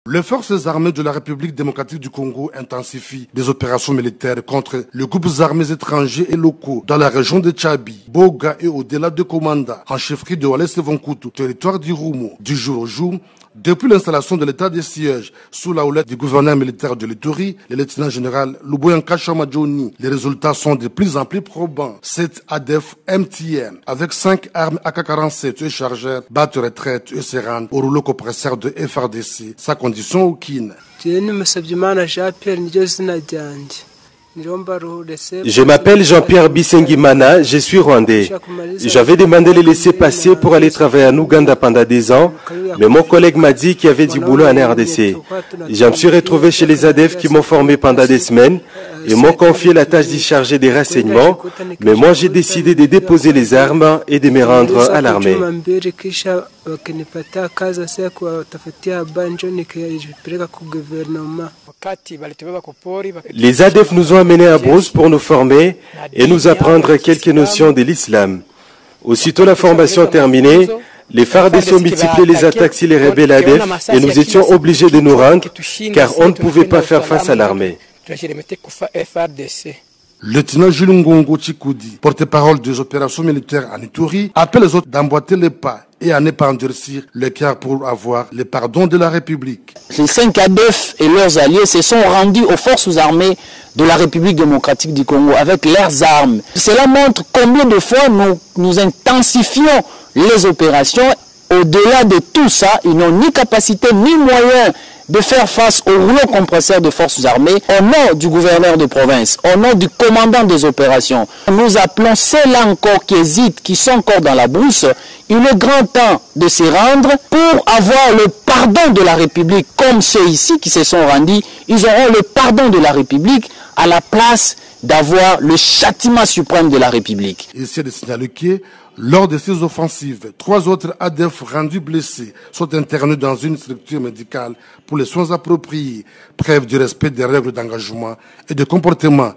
Les forces armées de la République démocratique du Congo intensifient des opérations militaires contre les groupes armés étrangers et locaux dans la région de Tchabi, Boga et au-delà de Komanda, en chefferie de Walese-Vonkutu, territoire d'Irumu. Du jour au jour, depuis l'installation de l'état de siège sous la houlette du gouverneur militaire de l'Ituri, le lieutenant-général Luboyanka Chamadjoni, les résultats sont de plus en plus probants. 7 ADF MTN, avec 5 armes AK-47 et chargeurs, battent retraite et se rendent au rouleau compresseur de FRDC, sans condition aucune. Je m'appelle Jean-Pierre Bisengimana, je suis rwandais. J'avais demandé les laisser passer pour aller travailler en Ouganda pendant 10 ans, mais mon collègue m'a dit qu'il y avait du boulot en RDC. Je me suis retrouvé chez les ADF qui m'ont formé pendant des semaines et m'ont confié la tâche d'y charger des renseignements, mais moi j'ai décidé de déposer les armes et de me rendre à l'armée. Les ADF nous ont amenés à Brousse pour nous former et nous apprendre quelques notions de l'islam. Aussitôt la formation terminée, les FARDC ont multiplié les attaques sur les rebelles ADF et nous étions obligés de nous rendre car on ne pouvait pas faire face à l'armée. Lieutenant Jules Ngongo Chikoudi, porte-parole des opérations militaires en Ituri, appelle les autres d'emboîter les pas et à ne pas endurcir l'écart pour avoir le pardon de la République. Les 5 ADF et leurs alliés se sont rendus aux forces armées de la République démocratique du Congo avec leurs armes. Cela montre combien de fois nous intensifions les opérations. Au-delà de tout ça, ils n'ont ni capacité ni moyen de faire face au rouleau compresseur des forces armées. Au nom du gouverneur de province, au nom du commandant des opérations, nous appelons ceux-là encore qui hésitent, qui sont encore dans la brousse. Il est grand temps de se rendre pour avoir le pardon de la République, comme ceux ici qui se sont rendus. Ils auront le pardon de la République à la place d'avoir le châtiment suprême de la République. Il s'est de signaler que, lors de ces offensives, 3 autres ADF rendus blessés sont internés dans une structure médicale pour les soins appropriés, preuve du respect des règles d'engagement et de comportement